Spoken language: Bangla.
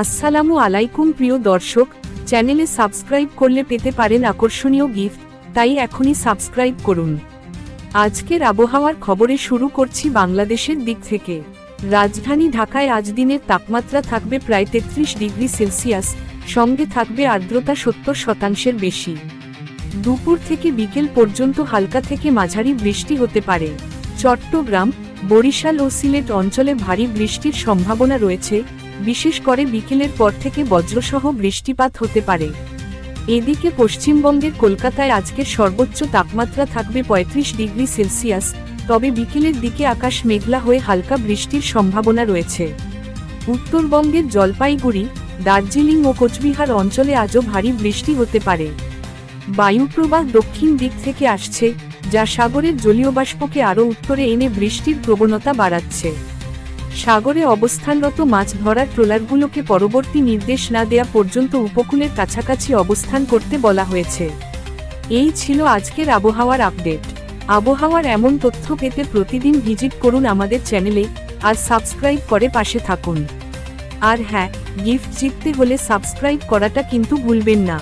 আসসালামু আলাইকুম প্রিয় দর্শক, চ্যানেলে সাবস্ক্রাইব করলে পেতে পারেন আকর্ষণীয় গিফট, তাই এখনই সাবস্ক্রাইব করুন। আজকের আবহাওয়ার খবরে শুরু করছি বাংলাদেশের দিক থেকে। রাজধানী ঢাকায় আজ দিনের তাপমাত্রা থাকবে প্রায় 33 ডিগ্রি সেলসিয়াস, সঙ্গে থাকবে আর্দ্রতা 70% বেশি। দুপুর থেকে বিকেল পর্যন্ত হালকা থেকে মাঝারি বৃষ্টি হতে পারে। চট্টগ্রাম, বরিশাল ও সিলেট অঞ্চলে ভারী বৃষ্টির সম্ভাবনা রয়েছে, বিশেষ করে বিকেলের পর থেকে বজ্রসহ বৃষ্টিপাত হতে পারে। এদিকে পশ্চিমবঙ্গের কলকাতায় আজকের সর্বোচ্চ তাপমাত্রা থাকবে 35 ডিগ্রি সেলসিয়াস, তবে বিকেলের দিকে আকাশ মেঘলা হয়ে হালকা বৃষ্টির সম্ভাবনা রয়েছে। উত্তরবঙ্গের জলপাইগুড়ি, দার্জিলিং ও কোচবিহার অঞ্চলে আজও ভারী বৃষ্টি হতে পারে। বায়ুপ্রবাহ দক্ষিণ দিক থেকে আসছে, যা সাগরের জলীয় বাষ্পকে আরও উত্তরে এনে বৃষ্টির প্রবণতা বাড়াচ্ছে। সাগরে অবস্থানরত মাছ ধরার ট্রলারগুলোকে পরবর্তী নির্দেশ না দেয়া পর্যন্ত উপকূলের কাছাকাছি অবস্থান করতে বলা হয়েছে। এই ছিল আজকের আবহাওয়ার আপডেট। আবহাওয়ার এমন তথ্য পেতে প্রতিদিন ভিজিট করুন আমাদের চ্যানেলে, আর সাবস্ক্রাইব করে পাশে থাকুন। আর হ্যাঁ, গিফট জিততে হলে সাবস্ক্রাইব করাটা কিন্তু ভুলবেন না।